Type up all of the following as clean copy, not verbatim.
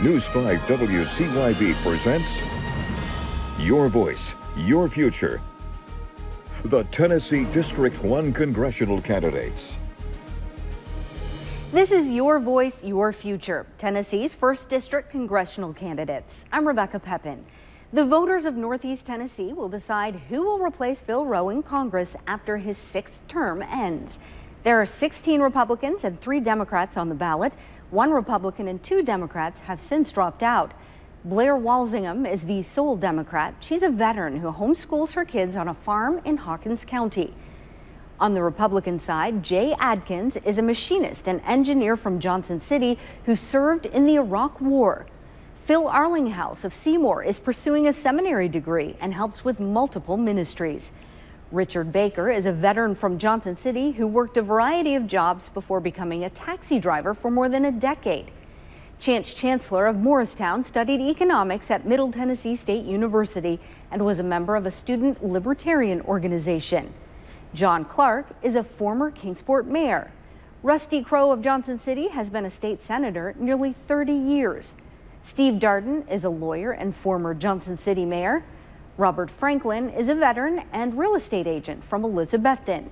News 5 WCYB presents Your Voice, Your Future. The Tennessee District 1 Congressional Candidates. This is Your Voice, Your Future, Tennessee's 1st District Congressional candidates. I'm Rebecca Pepin. The voters of Northeast Tennessee will decide who will replace Phil Rowe in Congress after his 6th term ends. There are 16 Republicans and 3 Democrats on the ballot. 1 Republican and 2 Democrats have since dropped out. Blair Walsingham is the sole Democrat. She's a veteran who homeschools her kids on a farm in Hawkins County. On the Republican side, Jay Adkins is a machinist and engineer from Johnson City who served in the Iraq War. Phil Arlinghouse of Seymour is pursuing a seminary degree and helps with multiple ministries. Richard Baker is a veteran from Johnson City who worked a variety of jobs before becoming a taxi driver for more than a decade. Chance Chancellor of Morristown studied economics at Middle Tennessee State University and was a member of a student libertarian organization. John Clark is a former Kingsport mayor. Rusty Crowe of Johnson City has been a state senator nearly 30 years. Steve Darden is a lawyer and former Johnson City mayor. Robert Franklin is a veteran and real estate agent from Elizabethton.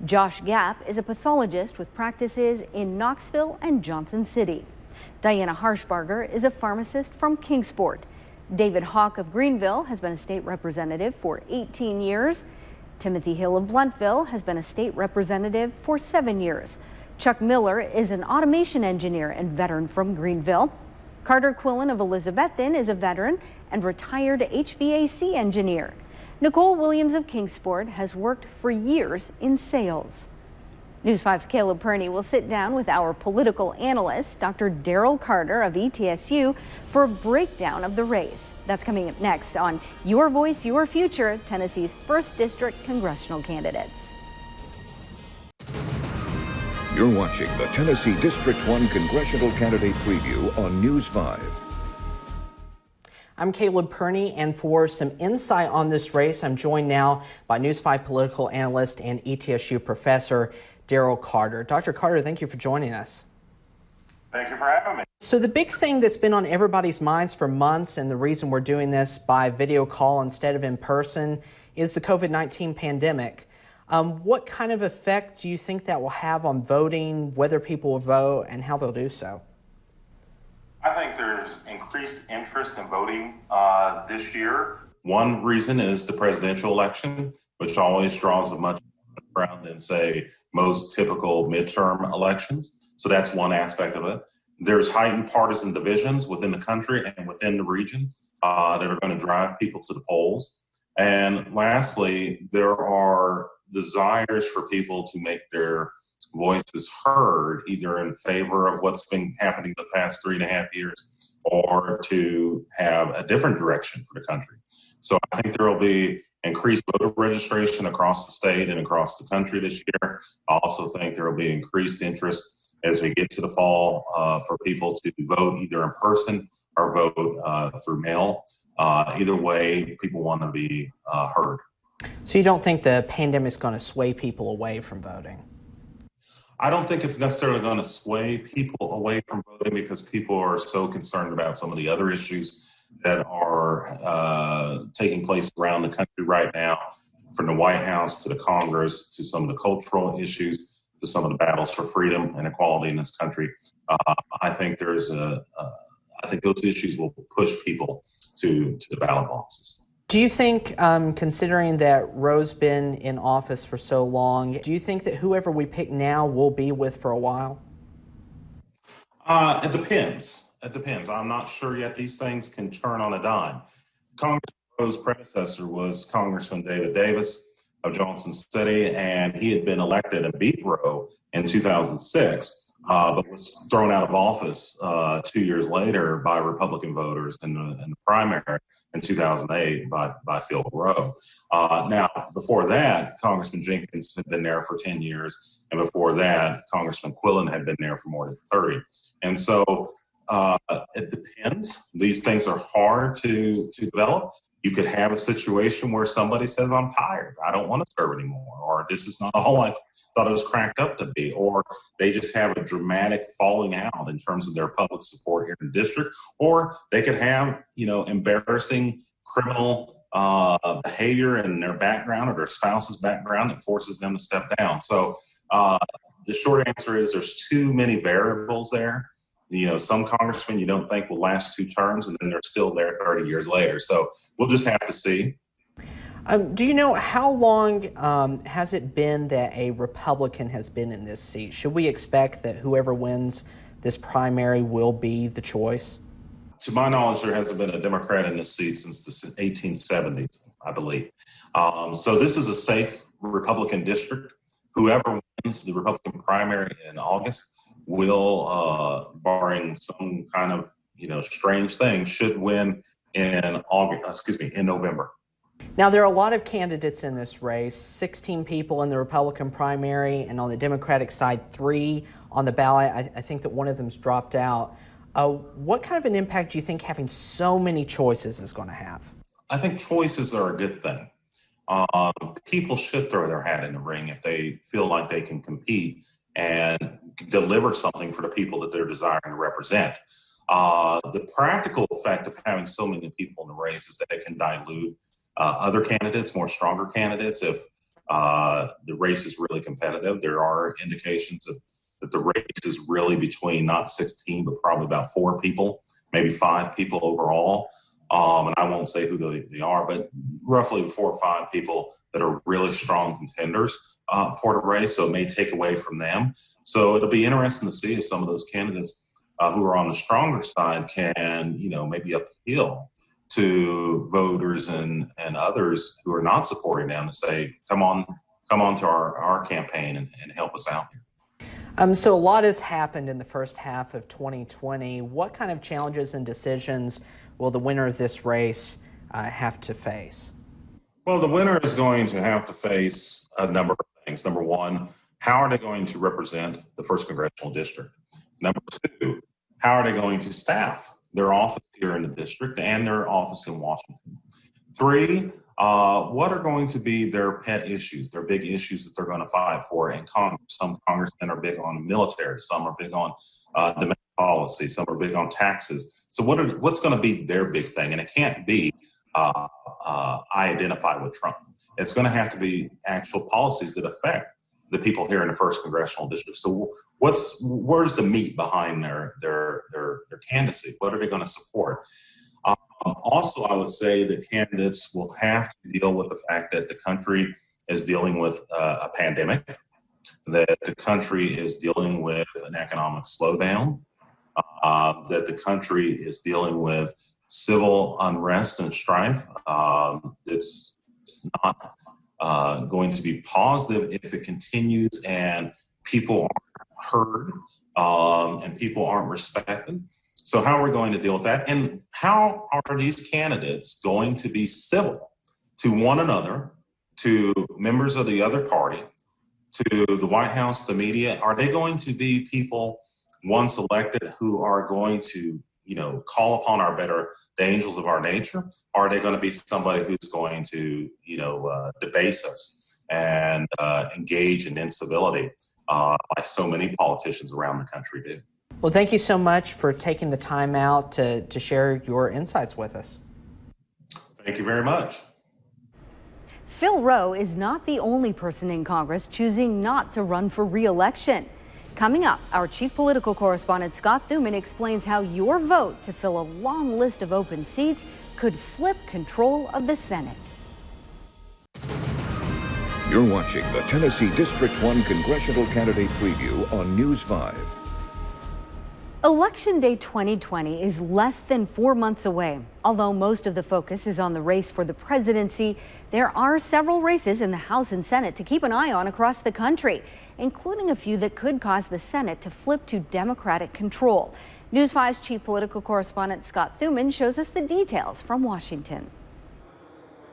Josh Gapp is a pathologist with practices in Knoxville and Johnson City. Diana Harshbarger is a pharmacist from Kingsport. David Hawk of Greenville has been a state representative for 18 years. Timothy Hill of Bluntville has been a state representative for 7 years. Chuck Miller is an automation engineer and veteran from Greenville. Carter Quillen of Elizabethton is a veteran and retired HVAC engineer. Nicole Williams of Kingsport has worked for years in sales. News 5's Caleb Perney will sit down with our political analyst, Dr. Daryl Carter of ETSU, for a breakdown of the race. That's coming up next on Your Voice, Your Future, Tennessee's 1st District Congressional candidates. You're watching the Tennessee District 1 Congressional Candidate Preview on News 5. I'm Caleb Perney, and for some insight on this race, I'm joined now by News 5 political analyst and ETSU professor Daryl Carter. Dr. Carter, thank you for joining us. Thank you for having me. So the big thing that's been on everybody's minds for months, and the reason we're doing this by video call instead of in person, is the COVID-19 pandemic. What kind of effect do you think that will have on voting, whether people will vote, and how they'll do so? I think there's increased interest in voting this year. One reason is the presidential election, which always draws a much crowd than, say, most typical midterm elections. So that's one aspect of it. There's heightened partisan divisions within the country and within the region that are going to drive people to the polls. And lastly, there are desires for people to make their voices heard, either in favor of what's been happening the past 3.5 years or to have a different direction for the country. So I think there will be increased voter registration across the state and across the country this year. I also think there will be increased interest as we get to the fall for people to vote either in person or vote through mail. Either way, people want to be heard. So you don't think the pandemic is going to sway people away from voting? I don't think it's necessarily going to sway people away from voting because people are so concerned about some of the other issues that are taking place around the country right now, from the White House to the Congress to some of the cultural issues to some of the battles for freedom and equality in this country. I think I think those issues will push people to the ballot boxes. Do you think, considering that Roe's been in office for so long, do you think that whoever we pick now will be with for a while? It depends. It depends. I'm not sure yet. These things can turn on a dime. Congressman Roe's predecessor was Congressman David Davis of Johnson City, and he had been elected and beat Roe in 2006. But was thrown out of office 2 years later by Republican voters in the primary in 2008 by Phil Rowe. Now, before that, Congressman Jenkins had been there for 10 years, and before that, Congressman Quillen had been there for more than 30. And so it depends. These things are hard to develop. You could have a situation where somebody says, I'm tired, I don't want to serve anymore, or this is not all I thought it was cracked up to be, or they just have a dramatic falling out in terms of their public support here in the district, or they could have, embarrassing criminal behavior in their background or their spouse's background that forces them to step down. So the short answer is there's too many variables there. Some congressmen you don't think will last 2 terms, and then they're still there 30 years later. So we'll just have to see. Do you know how long has it been that a Republican has been in this seat? Should we expect that whoever wins this primary will be the choice? To my knowledge, there hasn't been a Democrat in this seat since the 1870s, I believe. So this is a safe Republican district. Whoever wins the Republican primary in August will, barring some kind of strange thing, should win in November. Now, there are a lot of candidates in this race, 16 people in the Republican primary, and on the Democratic side, 3 on the ballot. I think that one of them's dropped out. What kind of an impact do you think having so many choices is going to have? I think choices are a good thing. People should throw their hat in the ring if they feel like they can compete and deliver something for the people that they're desiring to represent. The practical effect of having so many people in the race is that it can dilute other candidates, more stronger candidates. If the race is really competitive, there are indications that the race is really between not 16, but probably about 4 people, maybe 5 people overall. And I won't say who they are, but roughly 4 or 5 people that are really strong contenders for the race. So it may take away from them. So it'll be interesting to see if some of those candidates who are on the stronger side can, maybe appeal to voters and others who are not supporting them to say, come on to our campaign and help us out here. So a lot has happened in the first half of 2020. What kind of challenges and decisions will the winner of this race have to face? Well, the winner is going to have to face a number of things. Number one, how are they going to represent the 1st Congressional District? Number 2, how are they going to staff their office here in the district and their office in Washington? 3, what are going to be their pet issues, their big issues that they're going to fight for in Congress? Some congressmen are big on military, some are big on domestic policy, some are big on taxes. So what's going to be their big thing? And it can't be I identify with Trump. It's going to have to be actual policies that affect the people here in the 1st Congressional District. So where's the meat behind their candidacy? What are they going to support? Also, I would say that candidates will have to deal with the fact that the country is dealing with a pandemic, that the country is dealing with an economic slowdown, that the country is dealing with civil unrest and strife. It's not going to be positive if it continues and people aren't heard and people aren't respected. So how are we going to deal with that? And how are these candidates going to be civil to one another, to members of the other party, to the White House, the media? Are they going to be people once elected who are going to, call upon the angels of our nature? Or are they going to be somebody who's going to, debase us and engage in incivility like so many politicians around the country do? Well, thank you so much for taking the time out to share your insights with us. Thank you very much. Phil Rowe is not the only person in Congress choosing not to run for re-election. Coming up, our chief political correspondent Scott Thuman explains how your vote to fill a long list of open seats could flip control of the Senate. You're watching the Tennessee District 1 Congressional Candidate Preview on News 5. Election Day 2020 is less than 4 months away. Although most of the focus is on the race for the presidency, there are several races in the House and Senate to keep an eye on across the country, including a few that could cause the Senate to flip to Democratic control. News 5's chief political correspondent Scott Thuman shows us the details from Washington.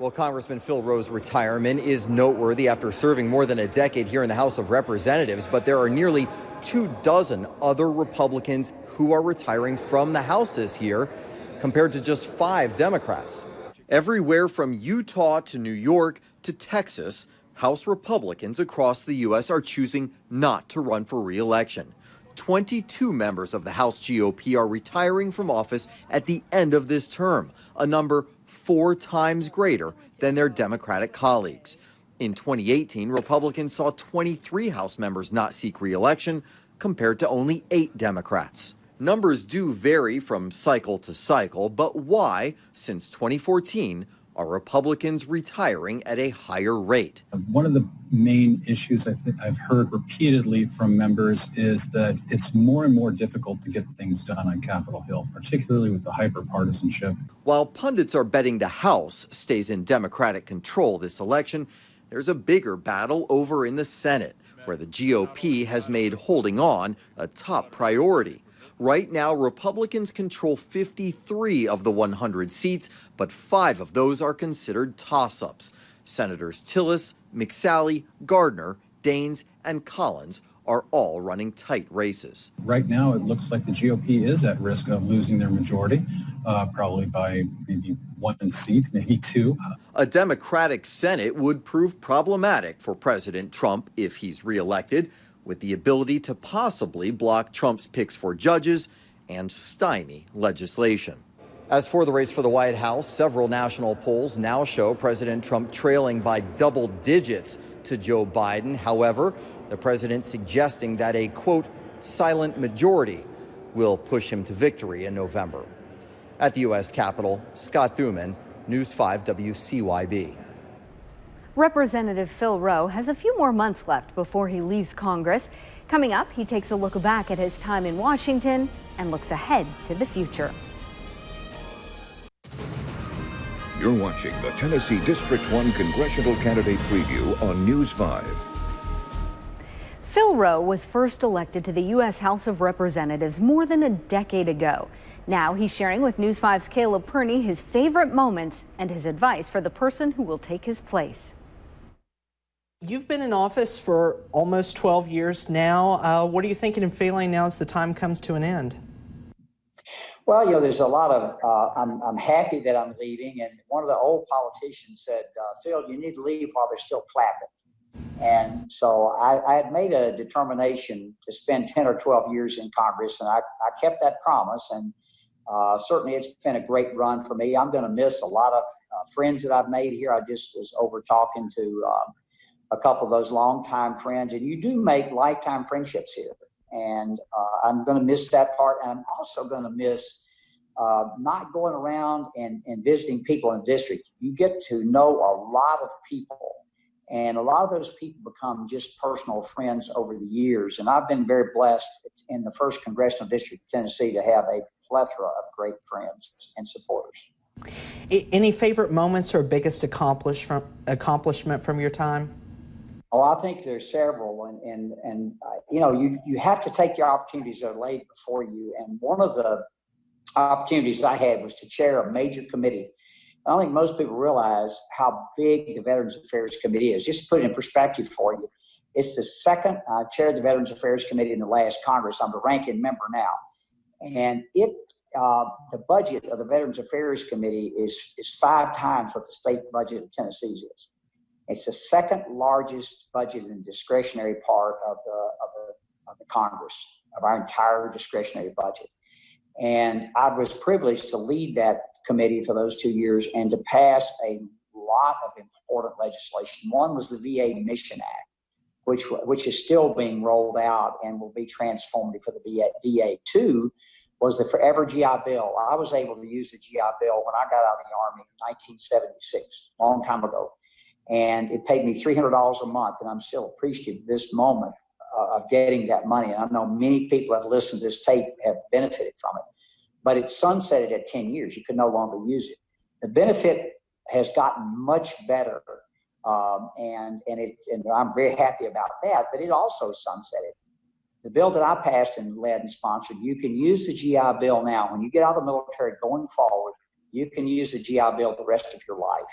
Well, Congressman Phil Rowe's retirement is noteworthy after serving more than a decade here in the House of Representatives, but there are nearly 24 other Republicans who are retiring from the House this year, compared to just 5 Democrats. Everywhere from Utah to New York to Texas, House Republicans across the U.S. are choosing not to run for re-election. 22 members of the House GOP are retiring from office at the end of this term, a number 4 times greater than their Democratic colleagues. In 2018, Republicans saw 23 House members not seek re-election, compared to only 8 Democrats. Numbers do vary from cycle to cycle, but why, since 2014, are Republicans retiring at a higher rate? One of the main issues I've heard repeatedly from members is that it's more and more difficult to get things done on Capitol Hill, particularly with the hyper-partisanship. While pundits are betting the House stays in Democratic control this election, there's a bigger battle over in the Senate, where the GOP has made holding on a top priority. Right now, Republicans control 53 of the 100 seats, but 5 of those are considered toss-ups. Senators Tillis, McSally, Gardner, Daines, and Collins are all running tight races. Right now, it looks like the GOP is at risk of losing their majority, probably by maybe 1 seat, maybe 2. A Democratic Senate would prove problematic for President Trump if he's reelected, with the ability to possibly block Trump's picks for judges and stymie legislation. As for the race for the White House, several national polls now show President Trump trailing by double digits to Joe Biden. However, the president suggesting that a, quote, silent majority will push him to victory in November. At the U.S. Capitol, Scott Thuman, News 5 WCYB. Representative Phil Rowe has a few more months left before he leaves Congress. Coming up, he takes a look back at his time in Washington and looks ahead to the future. You're watching the Tennessee District 1 Congressional Candidate Preview on News 5. Phil Rowe was first elected to the U.S. House of Representatives more than a decade ago. Now he's sharing with News 5's Caleb Perney his favorite moments and his advice for the person who will take his place. You've been in office for almost 12 years now. What are you thinking and feeling now as the time comes to an end? Well, there's a lot of, I'm happy that I'm leaving. And one of the old politicians said, Phil, you need to leave while they're still clapping. And so I had made a determination to spend 10 or 12 years in Congress, and I kept that promise. And certainly it's been a great run for me. I'm going to miss a lot of friends that I've made here. I just was over talking to a couple of those longtime friends, and you do make lifetime friendships here. And I'm going to miss that part. And I'm also going to miss not going around and visiting people in the district. You get to know a lot of people, and a lot of those people become just personal friends over the years. And I've been very blessed in the 1st Congressional District of Tennessee to have a plethora of great friends and supporters. Any favorite moments or biggest accomplishment from your time? Oh, I think there's several, and you have to take the opportunities that are laid before you. And one of the opportunities I had was to chair a major committee. I don't think most people realize how big the Veterans Affairs Committee is. Just to put it in perspective for you, it's the second. I chaired the Veterans Affairs Committee in the last Congress. I'm the ranking member now, and the budget of the Veterans Affairs Committee is 5 times what the state budget of Tennessee's is. It's the second largest budget in the discretionary part of the Congress, of our entire discretionary budget. And I was privileged to lead that committee for those 2 years and to pass a lot of important legislation. One was the VA Mission Act, which is still being rolled out and will be transformative for the VA. 2 was the Forever GI Bill. I was able to use the GI Bill when I got out of the Army in 1976, a long time ago. And it paid me $300 a month, and I'm still appreciative of this moment of getting that money. And I know many people that listen to this tape have benefited from it, but it sunsetted at 10 years. You could no longer use it. The benefit has gotten much better, and I'm very happy about that, but it also sunsetted. The bill that I passed and led and sponsored, you can use the GI Bill now. When you get out of the military going forward, you can use the GI Bill the rest of your life.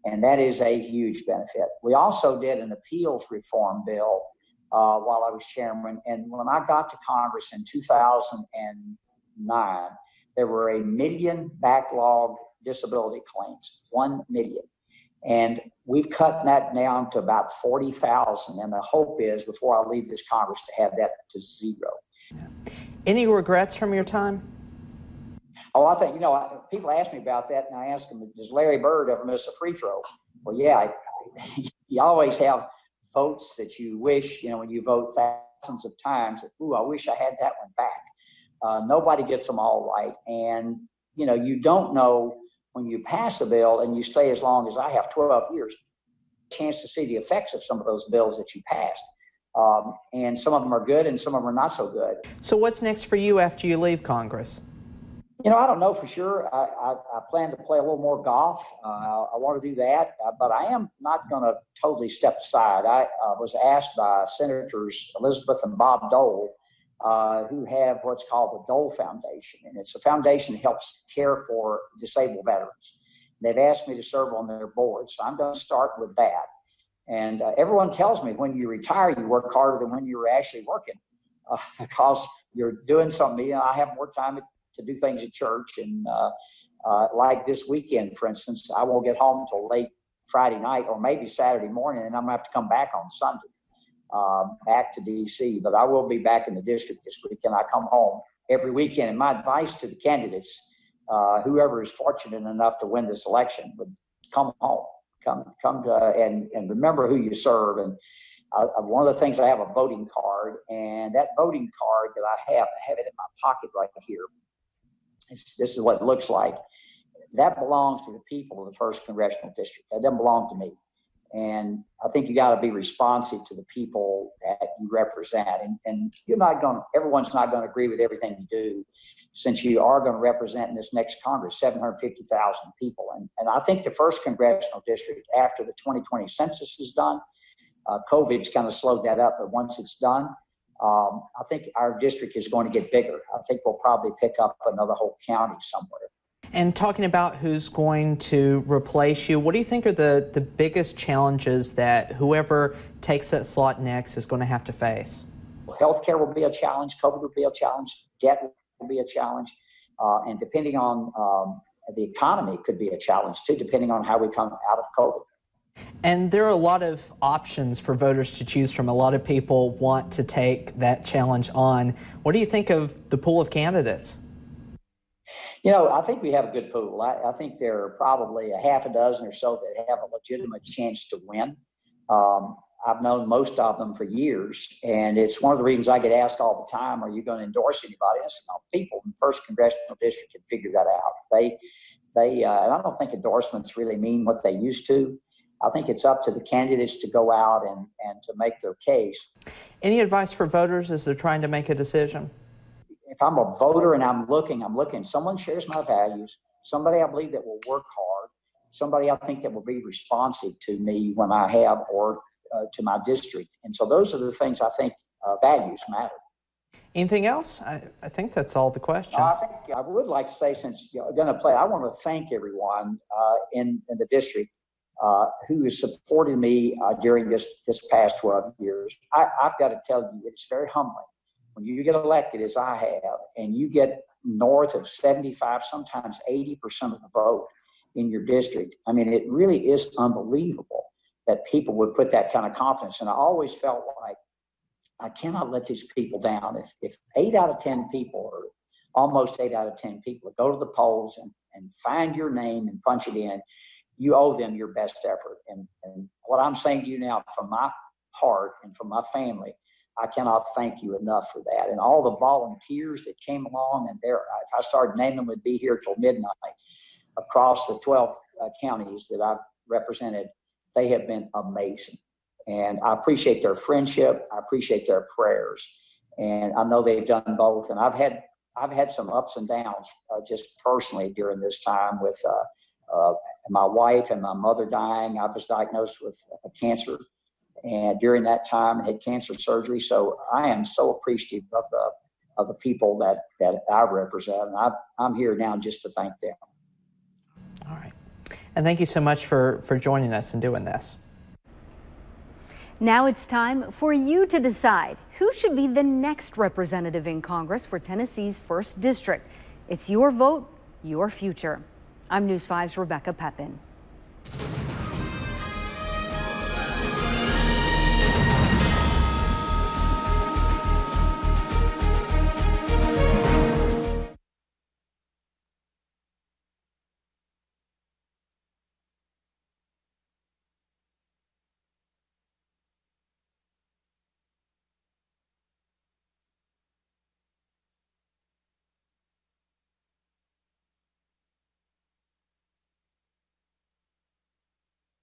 And that is a huge benefit. We also did an appeals reform bill while I was chairman. And when I got to Congress in 2009, there were 1 million backlog disability claims, 1 million. And we've cut that down to about 40,000. And the hope is, before I leave this Congress, to have that to 0. Any regrets from your time? Oh, I think, people ask me about that, and I ask them, does Larry Bird ever miss a free throw? Well, yeah, you always have votes that you wish, when you vote thousands of times, that, ooh, I wish I had that one back. Nobody gets them all right. And, you don't know when you pass a bill and you stay as long as I have, 12 years, chance to see the effects of some of those bills that you passed. And some of them are good and some of them are not so good. So what's next for you after you leave Congress? I don't know for sure. I plan to play a little more golf. I want to do that, but I am not going to totally step aside. I was asked by Senators Elizabeth and Bob Dole, who have what's called the Dole Foundation, and it's a foundation that helps care for disabled veterans. They've asked me to serve on their board, so I'm going to start with that. And everyone tells me when you retire, you work harder than when you were actually working, because you're doing something. I have more time to do things at church, and like this weekend, for instance, I won't get home till late Friday night or maybe Saturday morning, and I'm gonna have to come back on Sunday, back to DC. But I will be back in the district this weekend. I come home every weekend, and my advice to the candidates, whoever is fortunate enough to win this election, would come home, come to, and remember who you serve. And one of the things, I have a voting card, and that voting card that I have it in my pocket right here. This is what it looks like. That belongs to the people of the 1st Congressional District. That doesn't belong to me. And I think you got to be responsive to the people that you represent. And everyone's not going to agree with everything you do, since you are going to represent in this next Congress 750,000 people. And I think the 1st Congressional District, after the 2020 census is done, COVID's kind of slowed that up, but once it's done, I think our district is going to get bigger. I think we'll probably pick up another whole county somewhere. And talking about who's going to replace you, what do you think are the biggest challenges that whoever takes that slot next is going to have to face? Healthcare will be a challenge. COVID will be a challenge. Debt will be a challenge. And depending on the economy, could be a challenge too, depending on how we come out of COVID. And there are a lot of options for voters to choose from. A lot of people want to take that challenge on. What do you think of the pool of candidates? I think we have a good pool. I think there are probably a half a dozen or so that have a legitimate chance to win. I've known most of them for years, and it's one of the reasons I get asked all the time, are you going to endorse anybody? I said, no, people in the 1st Congressional District can figure that out. And I don't think endorsements really mean what they used to. I think it's up to the candidates to go out and to make their case. Any advice for voters as they're trying to make a decision? If I'm a voter and I'm looking, someone shares my values, somebody I believe that will work hard, somebody I think that will be responsive to me when I have, or to my district. And so those are the things I think values matter. Anything else? I think that's all the questions. I would like to say, since you're going to play, I want to thank everyone in the district who has supported me during this past 12 years. I've got to tell you, it's very humbling. When you get elected, as I have, and you get north of 75, sometimes 80% of the vote in your district, I mean, it really is unbelievable that people would put that kind of confidence. And I always felt like I cannot let these people down. If 8 out of 10 people, or almost 8 out of 10 people, go to the polls and find your name and punch it in, you owe them your best effort. And what I'm saying to you now, from my heart and from my family, I cannot thank you enough for that. And all the volunteers that came along, and if I started naming them, would be here till midnight across the 12 counties that I've represented. They have been amazing. And I appreciate their friendship. I appreciate their prayers. And I know they've done both. And I've had some ups and downs just personally during this time with my wife and my mother dying. I was diagnosed with cancer, and during that time had cancer surgery. So I am so appreciative of the people that I represent. And I'm here now just to thank them. All right. And thank you so much for joining us and doing this. Now it's time for you to decide who should be the next representative in Congress for Tennessee's 1st District. It's your vote, your future. I'm News 5's Rebecca Pepin.